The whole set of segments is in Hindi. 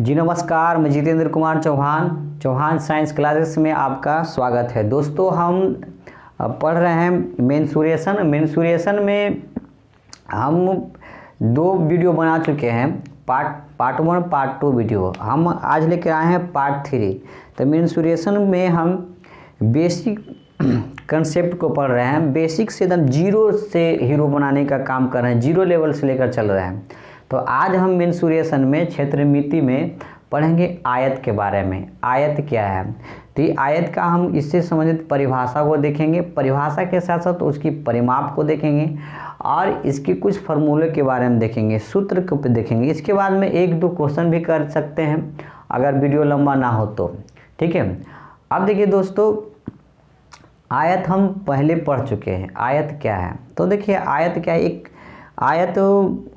जी नमस्कार, मैं जितेंद्र कुमार चौहान साइंस क्लासेस में आपका स्वागत है। दोस्तों, हम पढ़ रहे हैं मेंसुरेशन में हम 2 वीडियो बना चुके हैं। पार्ट 1 पार्ट 2 वीडियो हम आज लेकर आए हैं पार्ट 3। तो मेंसुरेशन में हम बेसिक कंसेप्ट को पढ़ रहे हैं। बेसिक से एकदम जीरो से हीरो बनाने का काम कर रहे हैं, जीरो लेवल से लेकर चल रहे हैं। तो आज हम मेंसुरेशन में क्षेत्रमिति में पढ़ेंगे आयत के बारे में। आयत क्या है? तो ये आयत का हम इससे संबंधित परिभाषा को देखेंगे, परिभाषा के साथ साथ उसकी परिमाप को देखेंगे और इसके कुछ फार्मूले के बारे में देखेंगे, सूत्र को देखेंगे। इसके बाद में 1-2 क्वेश्चन भी कर सकते हैं अगर वीडियो लंबा ना हो तो, ठीक है। अब देखिए दोस्तों, आयत हम पहले पढ़ चुके हैं। आयत क्या है? तो देखिए आयत क्या है। एक आयत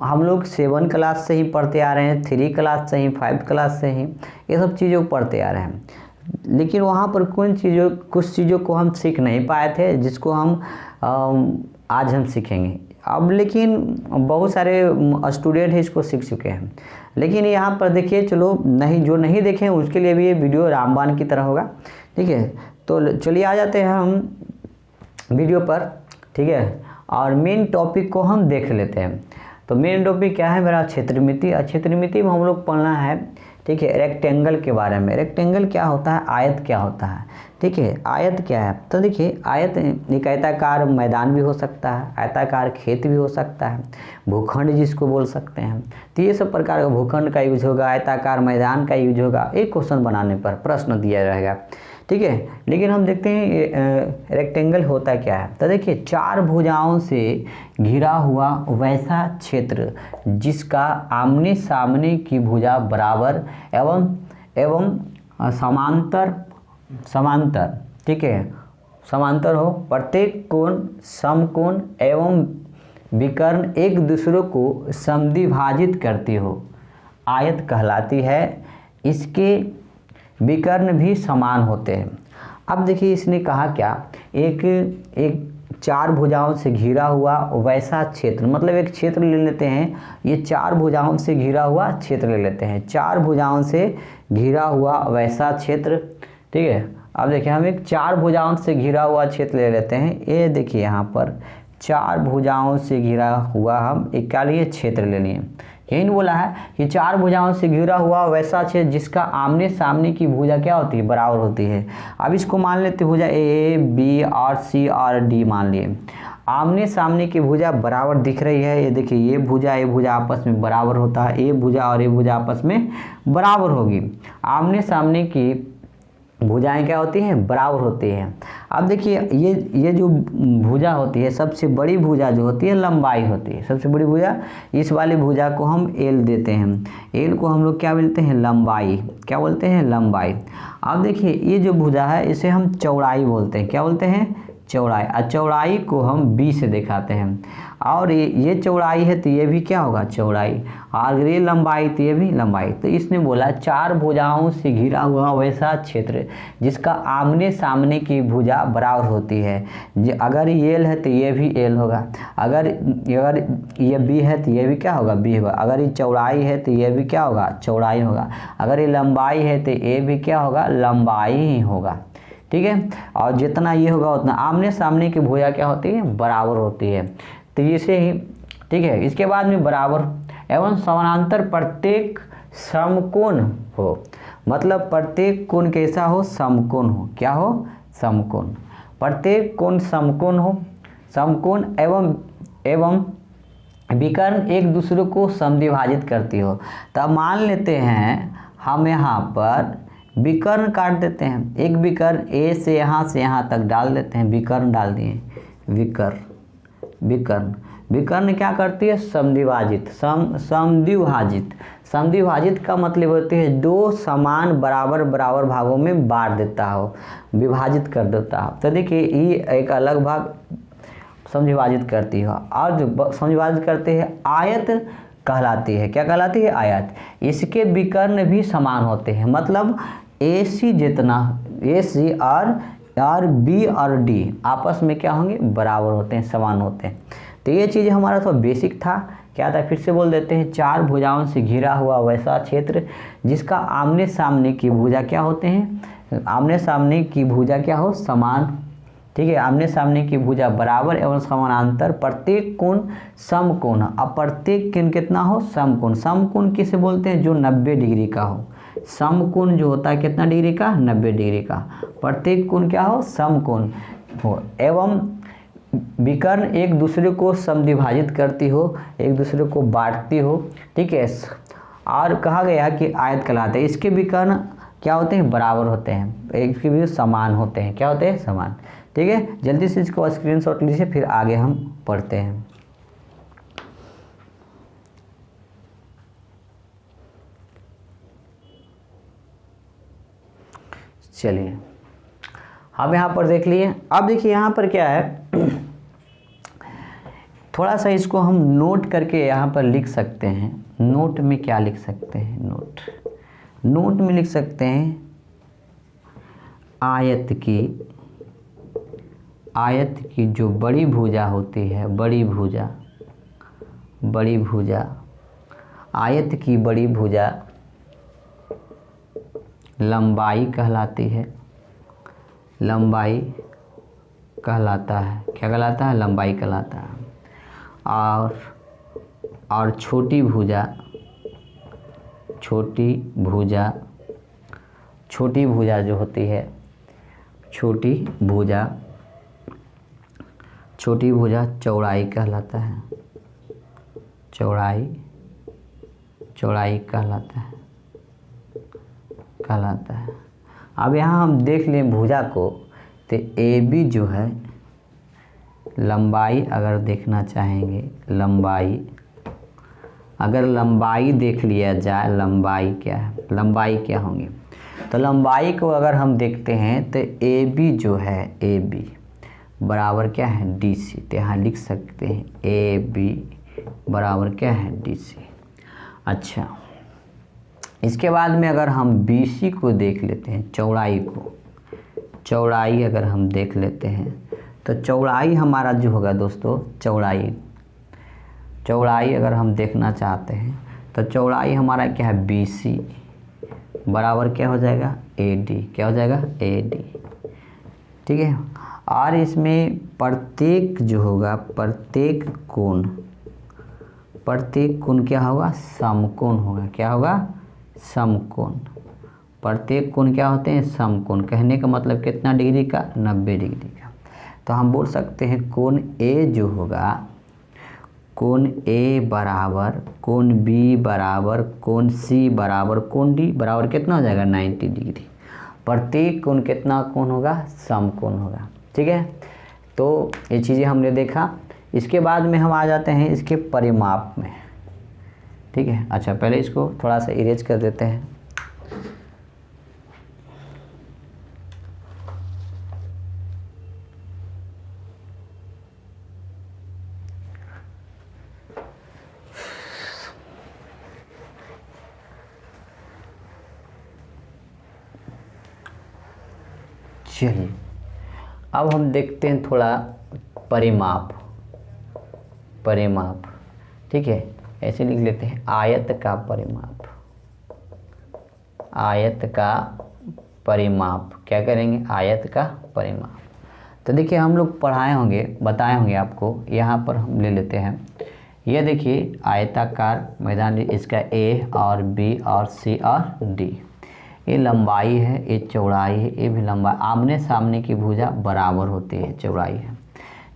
हम लोग 7 क्लास से ही पढ़ते आ रहे हैं, 3 क्लास से ही, 5 क्लास से ही ये सब चीज़ों को पढ़ते आ रहे हैं। लेकिन वहाँ पर कुछ चीज़ों को हम सीख नहीं पाए थे, जिसको हम आज हम सीखेंगे। अब लेकिन बहुत सारे स्टूडेंट हैं इसको सीख चुके हैं। लेकिन यहाँ पर देखिए, चलो जो नहीं देखें उसके लिए भी ये वीडियो रामबाण की तरह होगा, ठीक है। तो चलिए आ जाते हैं हम वीडियो पर, ठीक है। और मेन टॉपिक को हम देख लेते हैं। तो मेन टॉपिक क्या है मेरा? क्षेत्रमिति। और क्षेत्रमिति में हम लोग पढ़ना है, ठीक है, रेक्टेंगल के बारे में। रेक्टेंगल क्या होता है, आयत क्या होता है, ठीक है। आयत क्या है? तो देखिए आयत एक आयताकार मैदान भी हो सकता है, आयताकार खेत भी हो सकता है, भूखंड जिसको बोल सकते हैं। तो ये सब प्रकार का भूखंड का यूज होगा, आयताकार मैदान का यूज होगा। एक क्वेश्चन बनाने पर प्रश्न दिया रहेगा, ठीक है। लेकिन हम देखते हैं रेक्टेंगल होता क्या है। तो देखिए 4 भुजाओं से घिरा हुआ वैसा क्षेत्र जिसका आमने सामने की भुजा बराबर एवं समांतर, ठीक है, समांतर हो, प्रत्येक कोण समकोण एवं विकर्ण एक दूसरे को समद्विभाजित करती हो, आयत कहलाती है। इसके विकर्ण भी समान होते हैं। अब देखिए इसने कहा क्या, एक 4 भुजाओं से घिरा हुआ वैसा क्षेत्र, मतलब एक क्षेत्र ले लेते हैं। ये 4 भुजाओं से घिरा हुआ क्षेत्र ले लेते हैं, 4 भुजाओं से घिरा हुआ वैसा क्षेत्र, ठीक है। अब देखिए हम एक 4 भुजाओं से घिरा हुआ क्षेत्र ले लेते हैं। ये देखिए यहाँ पर 4 भुजाओं से घिरा हुआ हम एक क्या लिए? क्षेत्र ले लिए। यही बोला है कि 4 भुजाओं से घिरा हुआ वैसा क्षेत्र जिसका आमने सामने की भुजा क्या होती है? बराबर होती है। अब इसको मान लेते भुजा ए, बी और सी और डी मान लिए। आमने सामने की भुजा बराबर दिख रही है। ये देखिए ये भुजा आपस में बराबर होता है, ये भुजा और ये भुजा आपस में बराबर होगी। आमने सामने की भुजाएं क्या होती हैं? बराबर होती हैं। अब देखिए ये जो भुजा होती है, सबसे बड़ी भुजा जो होती है लंबाई होती है। सबसे बड़ी भुजा, इस वाली भुजा को हम एल देते हैं। एल को हम लोग क्या बोलते हैं? लंबाई। क्या बोलते हैं? लंबाई। अब देखिए ये जो भुजा है इसे हम चौड़ाई बोलते हैं। क्या बोलते हैं? चौड़ाई। और चौड़ाई को हम बी से दिखाते हैं। और ये चौड़ाई है तो ये भी क्या होगा? चौड़ाई। और ये लंबाई तो ये भी लंबाई। तो इसने बोला 4 भुजाओं से घिरा हुआ वैसा क्षेत्र जिसका आमने सामने की भुजा बराबर होती है। अगर ये एल है तो ये भी एल होगा, अगर ये बी है तो ये भी क्या होगा? बी होगा। अगर ये चौड़ाई है तो ये भी क्या होगा? चौड़ाई होगा। अगर ये लंबाई है तो ये भी क्या होगा? लंबाई ही होगा, ठीक है। और जितना ये होगा उतना आमने सामने की भुजा क्या होती है? बराबर होती है। तो इसे ही, ठीक है। इसके बाद में बराबर एवं समानांतर प्रत्येक समकोण हो, मतलब प्रत्येक कोण कैसा हो? समकोण हो। क्या हो? समकोण। प्रत्येक कोण समकोण हो, समकोण एवं विकर्ण एक दूसरे को समद्विभाजित करती हो। तब मान लेते हैं हम यहाँ पर विकर्ण काट देते हैं। एक विकर्ण ए से यहाँ तक डाल देते हैं, विकर्ण डाल दिए। विकर्ण क्या करती है? समद्विभाजित। समद्विभाजित का मतलब होती है 2 समान बराबर भागों में बांट देता हो, विभाजित कर देता हो। तो देखिए ये एक अलग भाग समद्विभाजित करती है, और जो समद्विभाजित करते हैं आयत कहलाती है। क्या कहलाती है? आयत। इसके विकर्ण भी समान होते हैं, मतलब AC जितना AC और बी और डी आपस में क्या होंगे? बराबर होते हैं, समान होते हैं। तो ये चीज़ हमारा तो बेसिक था, क्या था, फिर से बोल देते हैं, 4 भुजाओं से घिरा हुआ वैसा क्षेत्र जिसका आमने सामने की भुजा क्या होते हैं, आमने सामने की भुजा क्या हो, समान। ठीक है, आमने सामने की भुजा बराबर एवं समानांतर, प्रत्येक कोण समकोण। अब प्रत्येक कोण कितना हो, समकोण। समकोण किसे बोलते हैं, जो 90 डिग्री का हो। समकोण जो होता है कितना डिग्री का, 90 डिग्री का। प्रत्येक कोण क्या हो, समकोण हो। एवं विकर्ण एक दूसरे को समद्विभाजित करती हो, एक दूसरे को बांटती हो। ठीक है, और कहा गया कि आयत कहलाते हैं। इसके विकर्ण क्या होते हैं, बराबर होते हैं, एक के भी समान होते हैं। क्या होते हैं, समान। ठीक है, जल्दी से इसको स्क्रीनशॉट लीजिए, फिर आगे हम पढ़ते हैं। चलिए, अब यहाँ पर देख लिए। अब देखिए यहाँ पर क्या है, थोड़ा सा इसको हम नोट करके यहाँ पर लिख सकते हैं। नोट में क्या लिख सकते हैं, नोट में लिख सकते हैं, आयत की जो बड़ी भुजा होती है, बड़ी भुजा, आयत की बड़ी भुजा लंबाई कहलाती है, लंबाई कहलाता है। क्या कहलाता है, लंबाई कहलाता है। और छोटी भुजा जो होती है, छोटी भुजा चौड़ाई कहलाता है, चौड़ाई कहलाता है। अब यहाँ हम देख लें भुजा को, तो ए बी जो है, लंबाई अगर देखना चाहेंगे, अगर लंबाई देख लिया जाए, लंबाई क्या है, लंबाई क्या होंगी, तो लंबाई को अगर हम देखते हैं तो ए बी जो है, ए बी बराबर क्या है, डी सी। तो यहाँ लिख सकते हैं ए बी बराबर क्या है, डी सी। अच्छा, इसके बाद में अगर हम बी सी को देख लेते हैं, चौड़ाई अगर हम देख लेते हैं, तो चौड़ाई हमारा जो होगा दोस्तों, चौड़ाई अगर हम देखना चाहते हैं तो चौड़ाई हमारा क्या है, बी सी बराबर क्या हो जाएगा, ए डी। क्या हो जाएगा, ए डी। ठीक है, और इसमें प्रत्येक जो होगा, प्रत्येक कोण क्या होगा, समकोण होगा। क्या होगा, समकोण। प्रत्येक कोण क्या होते हैं, समकोण। कहने का मतलब कितना डिग्री का, 90 डिग्री का। तो हम बोल सकते हैं कोण ए जो होगा, कोण ए बराबर कोण बी बराबर कोण सी बराबर कोण डी बराबर कितना हो जाएगा, 90 डिग्री। प्रत्येक कोण कितना कोण होगा, समकोण होगा। ठीक है, तो ये चीज़ें हमने देखा। इसके बाद में हम आ जाते हैं इसके परिमाप में। ठीक है, अच्छा पहले इसको थोड़ा सा इरेज कर देते हैं। चलिए, अब हम देखते हैं थोड़ा परिमाप। ठीक है, ऐसे लिख लेते हैं, आयत का परिमाप। क्या करेंगे, आयत का परिमाप। तो देखिए हम लोग बताए होंगे आपको। यहाँ पर हम ले लेते हैं, ये देखिए आयताकार मैदान, इसका ए और बी और सी और डी, ये लंबाई है, ये चौड़ाई है, ये भी लंबाई। आमने सामने की भुजा बराबर होती है, चौड़ाई है।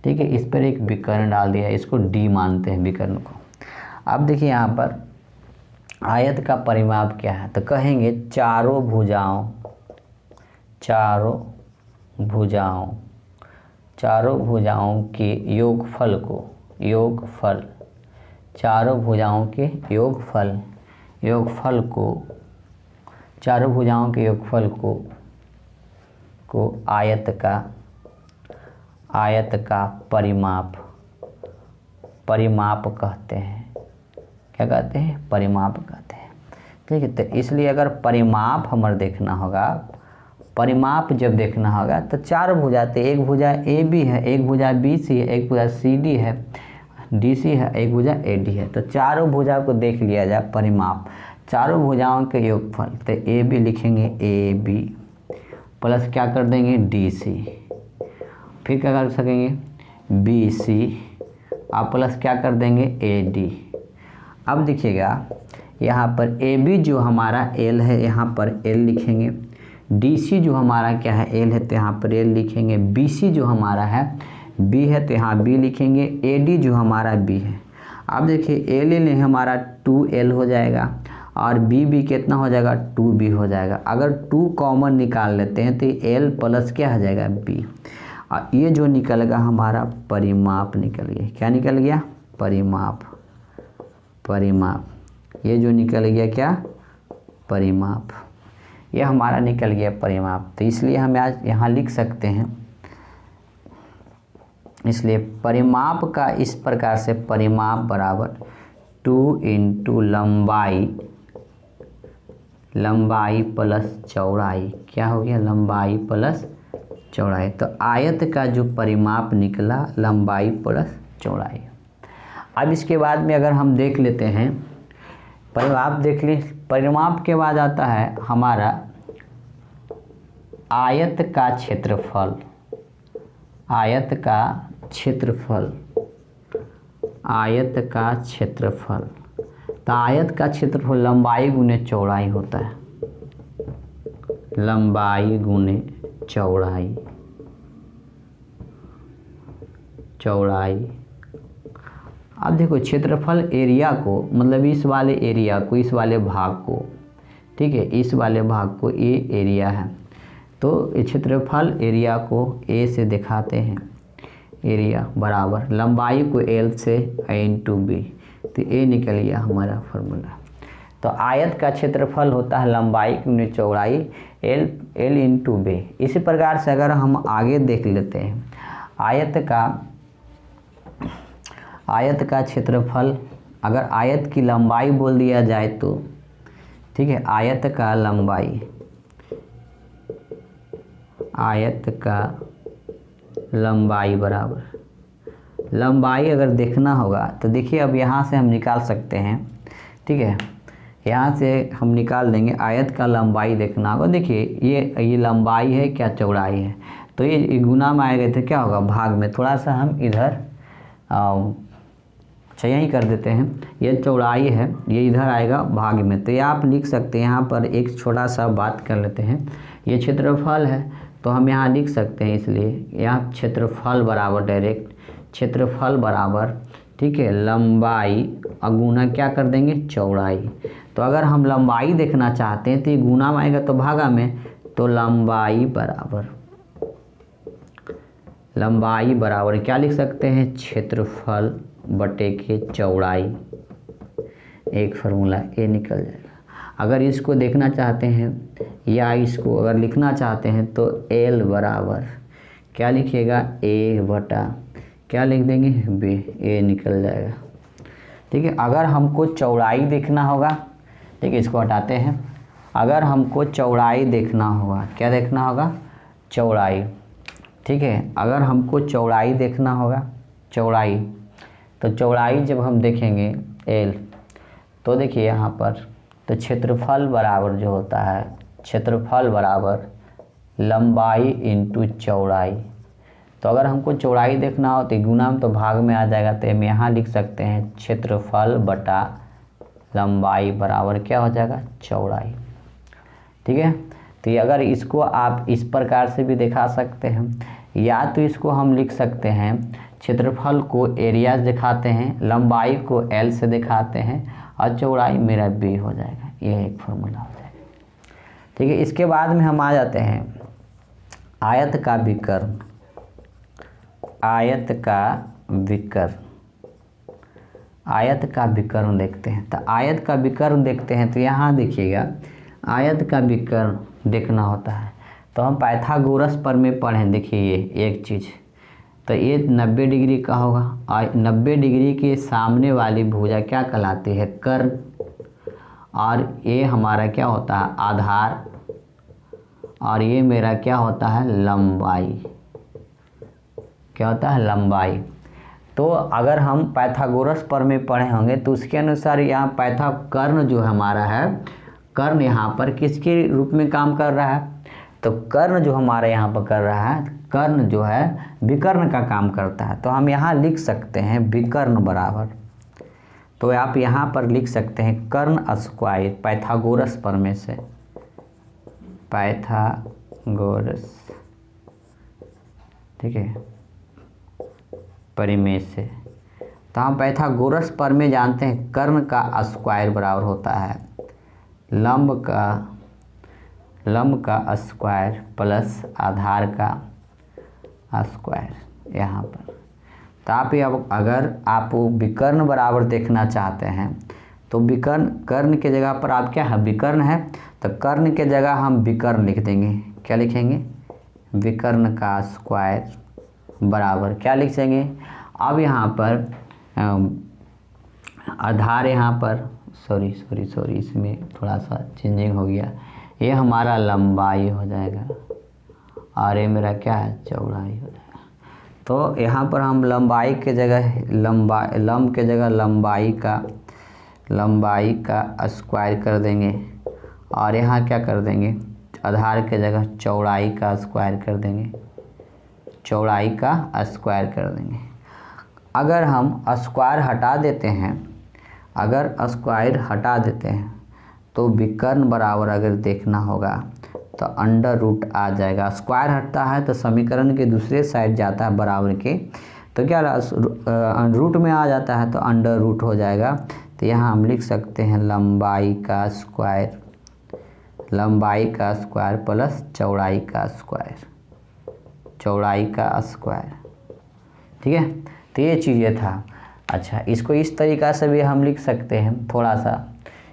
ठीक है, इस पर एक विकर्ण डाल दिया, इसको डी मानते हैं विकर्ण को। अब देखिए यहाँ पर आयत का परिमाप क्या है, तो कहेंगे चारों भुजाओं के योगफल को आयत का परिमाप कहते हैं। क्या कहते हैं, परिमाप कहते हैं। ठीक है, तो इसलिए अगर परिमाप हमारे देखना होगा, परिमाप जब देखना होगा तो 4 भुजा, तो एक भुजा ए बी है, एक भुजा बी सी है, एक भुजा सी डी है। DC है, एक भुजा AD है। तो चारों भुजा को देख लिया जाए परिमाप, चारों भुजाओं के योगफल। तो AB लिखेंगे AB प्लस क्या कर देंगे DC, फिर क्या कर सकेंगे BC, आप प्लस क्या कर देंगे AD। अब देखिएगा यहाँ पर AB जो हमारा L है यहाँ पर L लिखेंगे, DC जो हमारा क्या है L है तो यहाँ पर L लिखेंगे, BC जो हमारा है B है तो यहाँ B लिखेंगे, AD जो हमारा B है। अब देखिए L हमारा 2L हो जाएगा और B कितना हो जाएगा 2B हो जाएगा। अगर 2 कॉमन निकाल लेते हैं तो L प्लस क्या हो जाएगा B, और ये जो निकल गया हमारा परिमाप निकल गया। क्या निकल गया परिमाप, परिमाप ये जो निकल गया क्या परिमाप, ये हमारा निकल गया परिमाप। तो इसलिए हम आज यहाँ लिख सकते हैं, इसलिए परिमाप का इस प्रकार से परिमाप बराबर 2 इंटू लंबाई प्लस चौड़ाई। क्या हो गया लंबाई प्लस चौड़ाई। तो आयत का जो परिमाप निकला लंबाई प्लस चौड़ाई। अब इसके बाद में अगर हम देख लेते हैं परिमाप, देख ली परिमाप के बाद आता है हमारा आयत का क्षेत्रफल, आयत का क्षेत्रफल, आयत का क्षेत्रफल। तो आयत का क्षेत्रफल लंबाई गुने चौड़ाई होता है, लंबाई गुने चौड़ाई, चौड़ाई। अब देखो क्षेत्रफल एरिया को, मतलब इस वाले एरिया को, इस वाले भाग को, ठीक है, इस वाले भाग को ये एरिया है, तो क्षेत्रफल एरिया को A से दिखाते हैं, एरिया बराबर लंबाई को L से इंटू B। तो ये निकल गया हमारा फार्मूला। तो आयत का क्षेत्रफल होता है लंबाई गुने चौड़ाई L इंटू B। इसी प्रकार से अगर हम आगे देख लेते हैं आयत का क्षेत्रफल, अगर आयत की लंबाई बोल दिया जाए तो ठीक है, आयत का लंबाई, आयत का लंबाई बराबर, लंबाई अगर देखना होगा तो देखिए अब यहाँ से हम निकाल सकते हैं, ठीक है, यहाँ से हम निकाल देंगे। आयत का लंबाई देखना होगा, देखिए ये लंबाई है क्या चौड़ाई है, तो ये गुना में आएगा तो क्या होगा भाग में। थोड़ा सा हम इधर अच्छा यहीं कर देते हैं, ये चौड़ाई है, ये इधर आएगा भाग में। तो ये आप लिख सकते हैं, यहाँ पर एक छोटा सा बात कर लेते हैं, ये क्षेत्रफल है तो हम यहाँ लिख सकते हैं, इसलिए यहाँ क्षेत्रफल बराबर डायरेक्ट क्षेत्रफल बराबर, ठीक है, लंबाई अगुना क्या कर देंगे चौड़ाई। तो अगर हम लंबाई देखना चाहते हैं तो ये गुना में आएगा तो भागा में, तो लंबाई बराबर क्या लिख सकते हैं क्षेत्रफल बटे के चौड़ाई, एक फार्मूला ये निकल जाएगा। अगर इसको देखना चाहते हैं या इसको अगर लिखना चाहते हैं तो L बराबर क्या लिखिएगा A बटा क्या लिख देंगे B, ये निकल जाएगा, ठीक है। अगर हमको चौड़ाई देखना होगा, ठीक है, इसको हटाते हैं, अगर हमको चौड़ाई देखना होगा, क्या देखना होगा चौड़ाई, ठीक है, अगर हमको चौड़ाई देखना होगा, चौड़ाई, तो चौड़ाई जब हम देखेंगे L, तो देखिए यहाँ पर तो क्षेत्रफल बराबर जो होता है, क्षेत्रफल बराबर लंबाई इंटू चौड़ाई। तो अगर हमको चौड़ाई देखना हो तो गुना में तो भाग में आ जाएगा, तो हम यहाँ लिख सकते हैं क्षेत्रफल बटा लंबाई बराबर क्या हो जाएगा चौड़ाई, ठीक है। तो अगर इसको आप इस प्रकार से भी दिखा सकते हैं, या तो इसको हम लिख सकते हैं क्षेत्रफल को एरिया दिखाते हैं, लंबाई को L से दिखाते हैं और चौड़ाई मेरा B हो जाएगा, ये एक फार्मूला हो जाएगा, ठीक है। इसके बाद में हम आ जाते हैं आयत का विकर्ण, आयत का विकर्ण, आयत का विकर्ण देखते हैं। तो आयत का विकर्ण देखते हैं तो यहाँ देखिएगा आयत का विकर्ण देखना होता है तो हम पाइथागोरस पर में पढ़ें, देखिए ये एक चीज़, तो ये 90 डिग्री का होगा और 90 डिग्री के सामने वाली भुजा क्या कहलाती है कर्ण, और ये हमारा क्या होता है आधार, और ये मेरा क्या होता है लंबाई, क्या होता है लंबाई। तो अगर हम पाइथागोरस प्रमेय पढ़े होंगे तो उसके अनुसार यहाँ कर्ण जो हमारा है, कर्ण यहाँ पर किसके रूप में काम कर रहा है, तो कर्ण जो हमारा यहाँ पर कर रहा है, कर्ण जो है विकर्ण का काम करता है। तो हम यहाँ लिख सकते हैं विकर्ण बराबर, तो आप यहाँ पर लिख सकते हैं कर्ण स्क्वायर पाइथागोरस प्रमेय से, पाइथागोरस, ठीक है, प्रमेय से। तो हम पाइथागोरस प्रमेय जानते हैं कर्ण का स्क्वायर बराबर होता है लंब का स्क्वायर प्लस आधार का स्क्वायर यहाँ पर। तो आप अगर आप विकर्ण बराबर देखना चाहते हैं तो विकर्ण, कर्ण के जगह पर आप क्या है विकर्ण है, तो कर्ण के जगह हम विकर्ण लिख देंगे। क्या लिखेंगे, विकर्ण का स्क्वायर बराबर क्या लिख देंगे। अब यहाँ पर आधार, यहाँ पर सॉरी इसमें थोड़ा सा चेंजिंग हो गया, ये हमारा लंबाई हो जाएगा और ये मेरा क्या है चौड़ाई हो जाएगा। तो यहाँ पर हम लंबाई के जगह लंब के जगह लंबाई का स्क्वायर कर देंगे और यहाँ क्या कर देंगे, आधार के जगह चौड़ाई का स्क्वायर कर देंगे, चौड़ाई का स्क्वायर कर देंगे। अगर हम स्क्वायर हटा देते हैं, अगर स्क्वायर हटा देते हैं तो विकर्ण बराबर अगर देखना होगा तो अंडर रूट आ जाएगा। स्क्वायर हटता है तो समीकरण के दूसरे साइड जाता है बराबर के, तो क्या रूट में आ जाता है तो अंडर रूट हो जाएगा। तो यहाँ हम लिख सकते हैं लंबाई का स्क्वायर प्लस चौड़ाई का स्क्वायर, ठीक है। तो ये चीज़ें था। अच्छा, इसको इस तरीक़ा से भी हम लिख सकते हैं, थोड़ा सा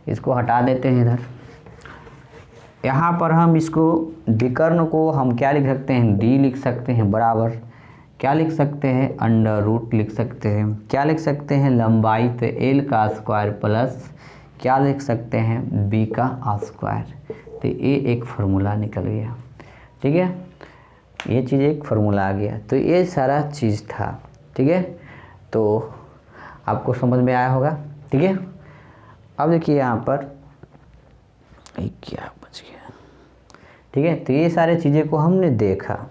इसको हटा देते हैं इधर। यहाँ पर हम इसको विकर्ण को हम क्या लिख सकते हैं, डी लिख सकते हैं बराबर क्या लिख सकते हैं, अंडर रूट लिख सकते हैं। क्या लिख सकते हैं, लंबाई तो एल का स्क्वायर प्लस क्या लिख सकते हैं, बी का स्क्वायर। तो ये एक फार्मूला निकल गया, ठीक है, ये चीज़ एक फार्मूला आ गया। तो ये सारा चीज़ था, ठीक है। तो आपको समझ में आया होगा, ठीक है। अब देखिए यहाँ पर क्या बच गया, ठीक है। तो ये सारे चीज़ें को हमने देखा।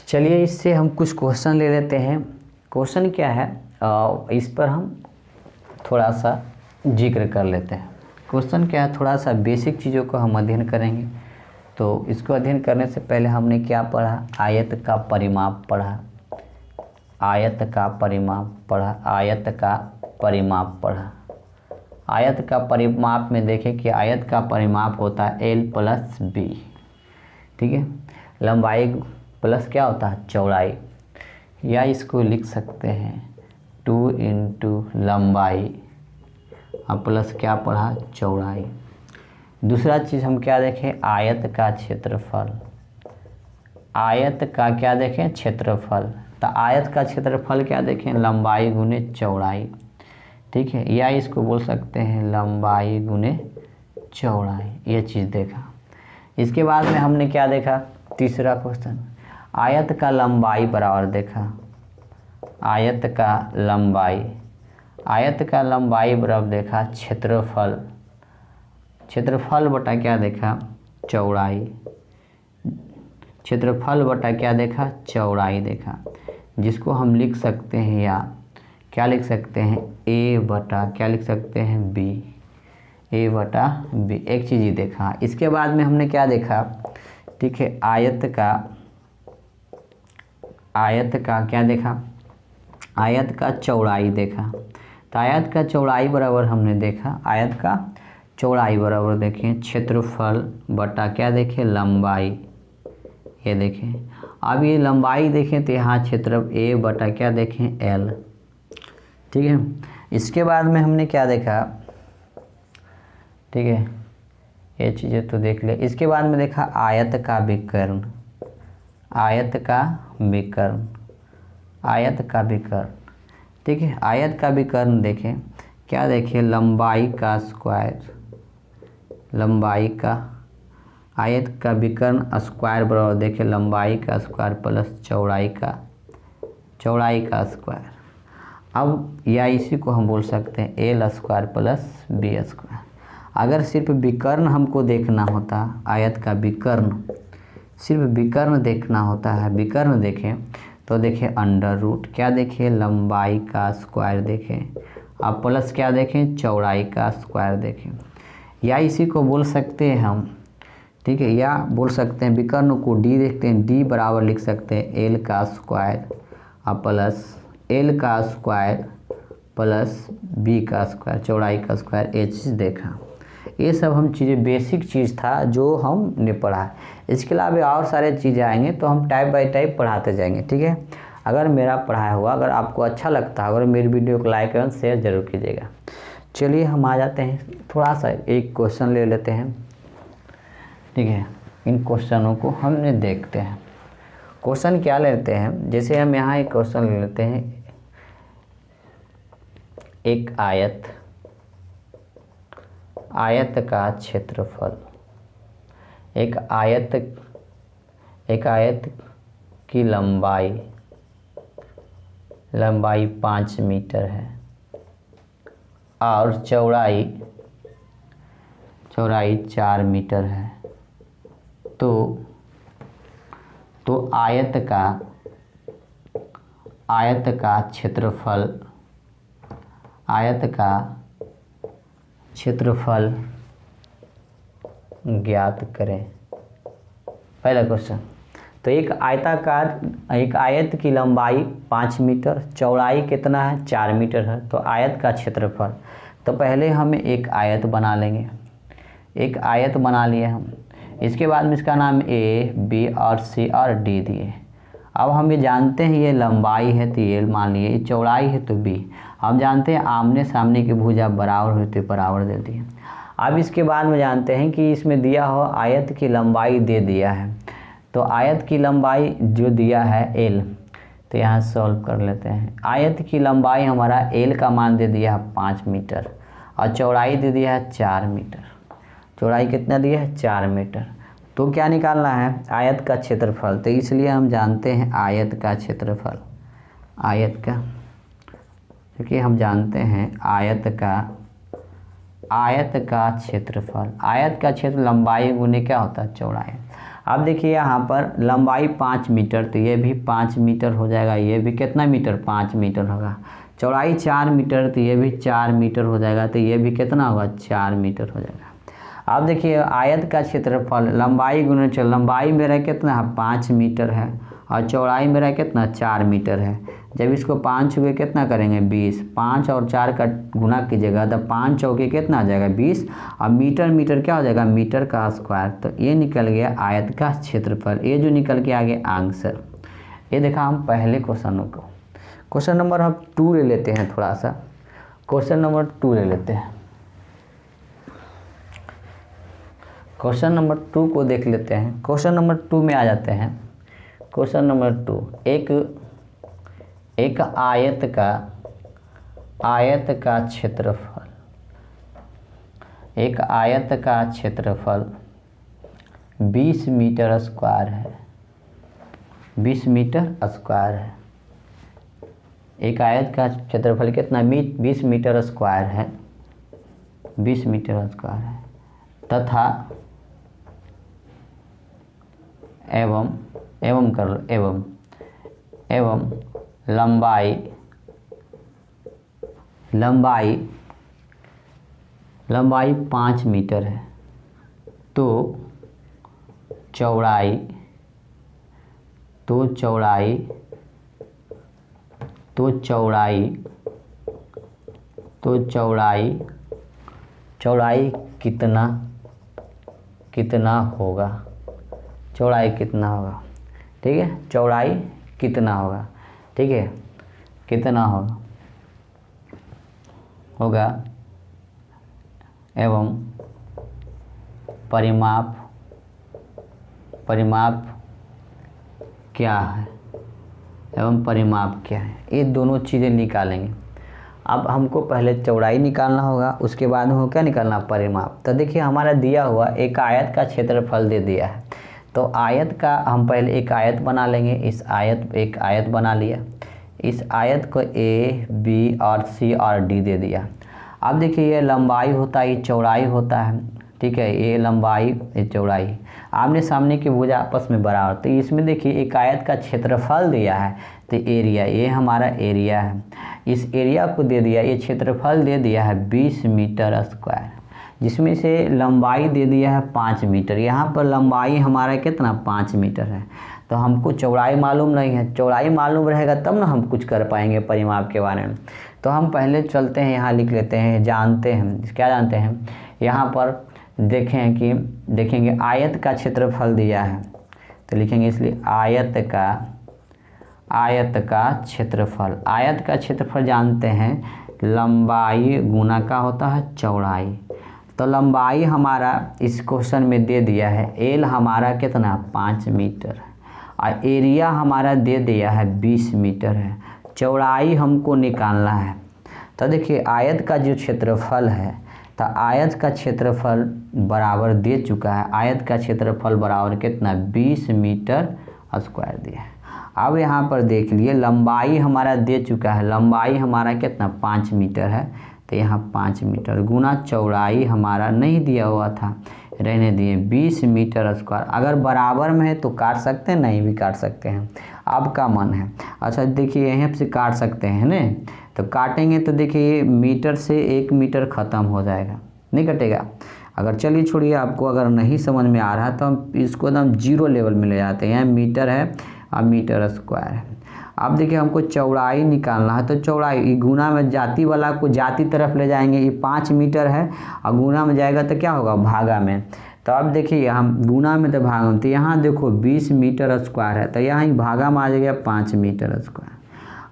चलिए इससे हम कुछ क्वेश्चन ले लेते हैं। क्वेश्चन क्या है, इस पर हम थोड़ा सा जिक्र कर लेते हैं। क्वेश्चन क्या है, थोड़ा सा बेसिक चीज़ों को हम अध्ययन करेंगे। तो इसको अध्ययन करने से पहले हमने क्या पढ़ा, आयत का परिमाप पढ़ा, आयत का परिमाप में देखें कि आयत का परिमाप होता है एल प्लस बी, ठीक है। लंबाई प्लस क्या होता है, चौड़ाई, या इसको लिख सकते हैं 2 इंटू लंबाई और प्लस क्या पढ़ा, चौड़ाई। दूसरा चीज़ हम क्या देखें, आयत का क्षेत्रफल, आयत का क्या देखें, क्षेत्रफल। तो आयत का क्षेत्रफल क्या देखें, लंबाई गुने चौड़ाई, ठीक है, या इसको बोल सकते हैं लंबाई गुने चौड़ाई, ये चीज़ देखा। इसके बाद में हमने क्या देखा, तीसरा क्वेश्चन, आयत का लंबाई बराबर देखा, आयत का लंबाई बराबर देखा क्षेत्रफल बटा क्या देखा, चौड़ाई, क्षेत्रफल बटा क्या देखा, चौड़ाई देखा, जिसको हम लिख सकते हैं या क्या लिख सकते हैं, ए बटा क्या लिख सकते हैं, बी, ए बटा बी। एक चीज़ ही देखा। इसके बाद में हमने क्या देखा, ठीक है, आयत का क्या देखा, आयत का चौड़ाई देखा। तो आयत का चौड़ाई बराबर हमने देखा, आयत का चौड़ाई बराबर देखें क्षेत्रफल बटा क्या देखें, लंबाई, ये देखें। अब ये लंबाई देखें तो यहाँ क्षेत्र ए बटा क्या देखें, एल, ठीक है। इसके बाद में हमने क्या देखा, ठीक है, ये चीज़ें तो देख ले। इसके बाद में देखा आयत का विकर्ण, ठीक है। आयत का विकर्ण देखें क्या देखिए लंबाई का स्क्वायर, लंबाई का आयत का विकर्ण स्क्वायर बराबर देखिए लंबाई का स्क्वायर प्लस चौड़ाई का स्क्वायर। अब या इसी को हम बोल सकते हैं L square plus B square. अगर सिर्फ विकर्ण हमको देखना होता, आयत का विकर्ण, सिर्फ विकर्ण देखना होता है, विकर्ण देखें तो देखिए अंडर रूट क्या देखें लंबाई का स्क्वायर देखें, अब प्लस क्या देखें चौड़ाई का स्क्वायर देखें। या इसी को बोल सकते हैं हम, ठीक है, या बोल सकते हैं विकर्ण को डी देखते हैं, डी बराबर लिख सकते हैं एल का स्क्वायर और प्लस एल का स्क्वायर प्लस बी का स्क्वायर, चौड़ाई का स्क्वायर, ये चीज़ देखा। ये सब हम चीज़ें बेसिक चीज़ था जो हमने पढ़ा। इसके अलावा और सारे चीज़ें आएंगे तो हम टाइप बाय टाइप पढ़ाते जाएंगे, ठीक है। अगर मेरा पढ़ाया हुआ अगर आपको अच्छा लगता है, अगर मेरी वीडियो को लाइक एवं शेयर ज़रूर कीजिएगा। चलिए हम आ जाते हैं, थोड़ा सा एक क्वेश्चन ले लेते हैं, ठीक है। इन क्वेश्चनों को हमने देखते हैं। क्वेश्चन क्या लेते हैं, जैसे हम यहाँ एक क्वेश्चन ले लेते हैं, एक आयत का क्षेत्रफल, एक आयत की लंबाई 5 मीटर है और चौड़ाई 4 मीटर है। तो आयत का क्षेत्रफल ज्ञात करें। पहला क्वेश्चन, तो एक आयत की लंबाई 5 मीटर, चौड़ाई कितना है 4 मीटर है, तो आयत का क्षेत्रफल। तो पहले हम एक आयत बना लेंगे, एक आयत बना लिए हम, इसके बाद में इसका नाम ए बी और सी और डी दिए। अब हम ये जानते हैं ये लंबाई है तो ये मान लिए, ये चौड़ाई है तो बी। हम जानते हैं आमने सामने की भुजा बराबर होती है, बराबर दे दिए। अब इसके बाद में जानते हैं कि इसमें दिया हो आयत की लंबाई दे दिया है, तो आयत की लंबाई जो दिया है एल, तो यहाँ सॉल्व कर लेते हैं। आयत की लंबाई हमारा एल का मान दे दिया है 5 मीटर और चौड़ाई दे दिया है 4 मीटर। चौड़ाई कितना दिया है 4 मीटर। तो क्या निकालना है आयत का क्षेत्रफल, तो इसलिए हम जानते हैं आयत का क्षेत्रफल, क्योंकि हम जानते हैं आयत का क्षेत्रफल, आयत का क्षेत्र लंबाई गुने क्या होता है चौड़ाई। अब देखिए यहाँ पर लंबाई 5 मीटर, तो ये भी 5 मीटर हो जाएगा, ये भी कितना मीटर 5 मीटर होगा। चौड़ाई 4 मीटर, तो ये भी 4 मीटर हो जाएगा, तो ये भी कितना होगा 4 मीटर हो जाएगा। अब देखिए आयत का क्षेत्रफल लंबाई गुने चौड़ाई, लंबाई मेरा कितना है 5 मीटर है और चौड़ाई मेरा कितना 4 मीटर है। जब इसको 5 हुए कितना करेंगे 20, 5 और 4 का गुना कीजिएगा तो 5 चौके कितना आ जाएगा 20 और मीटर क्या हो जाएगा मीटर का स्क्वायर। तो ये निकल गया आयत का क्षेत्रफल, ये जो निकल के आ गया आंसर। ये देखा हम पहले क्वेश्चनों को। क्वेश्चन नंबर हम 2 ले लेते हैं, थोड़ा सा क्वेश्चन नंबर 2 ले लेते हैं। क्वेश्चन नंबर 2 को देख लेते हैं। क्वेश्चन नंबर 2 में आ जाते हैं। क्वेश्चन नंबर 2, एक आयत का क्षेत्रफल, एक आयत का क्षेत्रफल 20 मीटर स्क्वायर है, 20 मीटर स्क्वायर है। एक आयत का क्षेत्रफल कितना 20 मीटर स्क्वायर है, 20 मीटर स्क्वायर है, तथा एवं लंबाई 5 मीटर है, तो चौड़ाई कितना होगा, चौड़ाई कितना होगा, ठीक है, चौड़ाई कितना होगा, ठीक है, कितना होगा एवं परिमाप क्या है, ये दोनों चीज़ें निकालेंगे। अब हमको पहले चौड़ाई निकालना होगा, उसके बाद हमको क्या निकालना, परिमाप। तो देखिए हमारा दिया हुआ एक आयत का क्षेत्रफल दे दिया है, तो आयत का हम पहले एक आयत बना लेंगे। एक आयत बना लिया, इस आयत को ए बी और सी और डी दे दिया। अब देखिए ये लंबाई होता है, ये चौड़ाई होता है, ठीक है, ये लंबाई ये चौड़ाई, आमने सामने की भुजा आपस में बराबर। तो इसमें देखिए एक आयत का क्षेत्रफल दिया है, तो एरिया, ये हमारा एरिया है, इस एरिया को दे दिया, ये क्षेत्रफल दे दिया है 20 मीटर स्क्वायर, जिसमें से लंबाई दे दिया है 5 मीटर। यहाँ पर लंबाई हमारा कितना 5 मीटर है, तो हमको चौड़ाई मालूम नहीं है। चौड़ाई मालूम रहेगा तब ना हम कुछ कर पाएंगे परिमाप के बारे में। तो हम पहले चलते हैं, यहाँ लिख लेते हैं, जानते हैं, क्या जानते हैं, यहाँ पर देखेंगे आयत का क्षेत्रफल दिया है, तो लिखेंगे इसलिए आयत का क्षेत्रफल जानते हैं, लंबाई गुना का होता है चौड़ाई। तो लंबाई हमारा इस क्वेश्चन में दे दिया है, एल हमारा कितना 5 मीटर और एरिया हमारा दे दिया है 20 मीटर है। चौड़ाई हमको निकालना है। तो देखिए आयत का जो क्षेत्रफल है, तो आयत का क्षेत्रफल बराबर दे चुका है, आयत का क्षेत्रफल बराबर कितना 20 मीटर स्क्वायर दिया है। अब यहाँ पर देख लिए लंबाई हमारा दे चुका है, लंबाई हमारा कितना 5 मीटर है, तो यहाँ 5 मीटर गुना चौड़ाई हमारा नहीं दिया हुआ था, रहने दिए 20 मीटर स्क्वायर। अगर बराबर में है तो काट सकते हैं, नहीं भी काट सकते हैं, आपका मन है। अच्छा देखिए यहाँ से काट सकते हैं ना, तो काटेंगे तो देखिए मीटर से 1 मीटर ख़त्म हो जाएगा, नहीं कटेगा। अगर चलिए छोड़िए, आपको अगर नहीं समझ में आ रहा तो हम इसको एकदम 0 लेवल में ले जाते हैं। यहाँ मीटर है और मीटर स्क्वायर है। अब देखिए हमको चौड़ाई निकालना है, तो चौड़ाई गुना में जाति वाला को जाति तरफ ले जाएंगे, ये 5 मीटर है और गुना में जाएगा तो क्या होगा भागा में। तो अब देखिए हम गुना में तो भागा में, तो यहाँ देखो 20 मीटर स्क्वायर है, तो यहाँ ही भागा में आ जाएगा 5 मीटर स्क्वायर।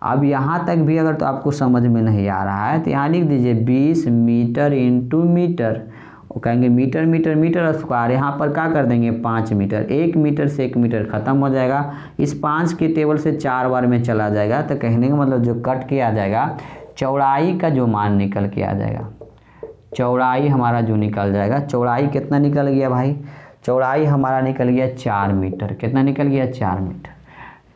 अब यहाँ तक भी अगर तो आपको समझ में नहीं आ रहा है तो यहाँ लिख दीजिए 20 मीटर इंटू मीटर, वो कहेंगे मीटर मीटर मीटर स्क्वायर, यहाँ पर क्या कर देंगे 5 मीटर, 1 मीटर से 1 मीटर ख़त्म हो जाएगा, इस 5 के टेबल से 4 बार में चला जाएगा। तो कहने का मतलब जो कट के आ जाएगा, चौड़ाई का जो मान निकल के आ जाएगा, चौड़ाई हमारा जो निकल जाएगा, चौड़ाई कितना निकल गया भाई, चौड़ाई हमारा निकल गया 4 मीटर। कितना निकल गया 4 मीटर।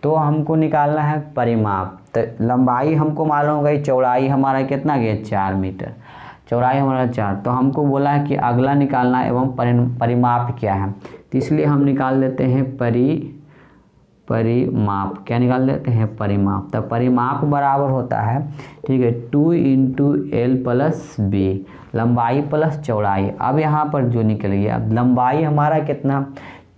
तो हमको निकालना है परिमाप, तो लंबाई हमको मालूम हो गई, चौड़ाई हमारा कितना गया 4 मीटर, चौड़ाई हमारा 4। तो हमको बोला है कि अगला निकालना एवं परिमाप क्या है, तो इसलिए हम निकाल लेते हैं परिमाप। क्या निकाल लेते हैं परिमाप। तो परिमाप बराबर होता है, ठीक है, 2 इंटू एल प्लस बी, लंबाई प्लस चौड़ाई। अब यहाँ पर जो निकल गया, अब लंबाई हमारा कितना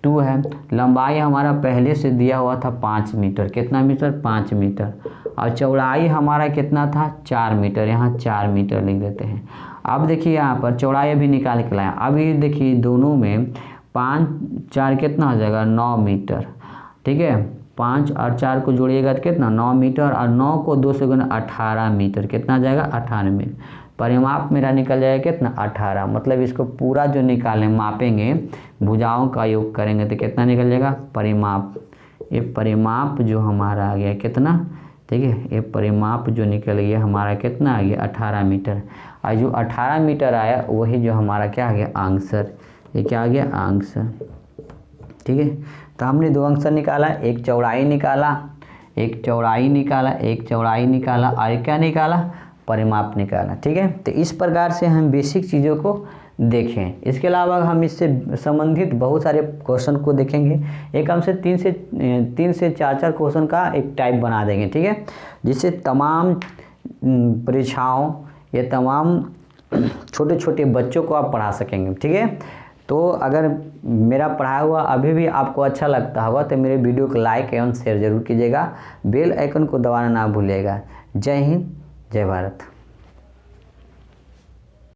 2 है, लंबाई हमारा पहले से दिया हुआ था 5 मीटर, कितना मीटर 5 मीटर, और चौड़ाई हमारा कितना था 4 मीटर, यहाँ 4 मीटर लिख देते हैं। अब देखिए यहाँ पर चौड़ाई अभी निकाल के लाया, अब ये देखिए दोनों में 5 4 कितना हो जाएगा 9 मीटर, ठीक है, 5 और 4 को जोड़िएगा तो कितना 9 मीटर, और 9 को 2 से गुना 18 मीटर, कितना जाएगा 18 मीटर। परिमाप मेरा निकल जाएगा कितना 18, मतलब इसको पूरा जो निकालें मापेंगे, भुजाओं का योग करेंगे तो कितना निकल जाएगा परिमाप। ये परिमाप जो हमारा आ गया कितना, ठीक है, ये परिमाप जो निकल गया हमारा कितना आ गया 18 मीटर, और जो 18 मीटर आया वही जो हमारा क्या आ गया आंसर, ये क्या आ गया आंसर, ठीक है। तो हमने 2 आंसर निकाला, एक चौड़ाई निकाला, एक चौड़ाई निकाला और क्या निकाला परिमाप निकाला, ठीक है। तो इस प्रकार से हम बेसिक चीज़ों को देखें। इसके अलावा हम इससे संबंधित बहुत सारे क्वेश्चन को देखेंगे, एक हमसे 3 से 4 क्वेश्चन का एक टाइप बना देंगे, ठीक है, जिससे तमाम परीक्षाओं या तमाम छोटे छोटे बच्चों को आप पढ़ा सकेंगे, ठीक है। तो अगर मेरा पढ़ाया हुआ अभी भी आपको अच्छा लगता होगा तो मेरे वीडियो को लाइक एवं शेयर जरूर कीजिएगा, बेल आइकन को दबाना ना भूलिएगा। जय हिंद, जय भारत।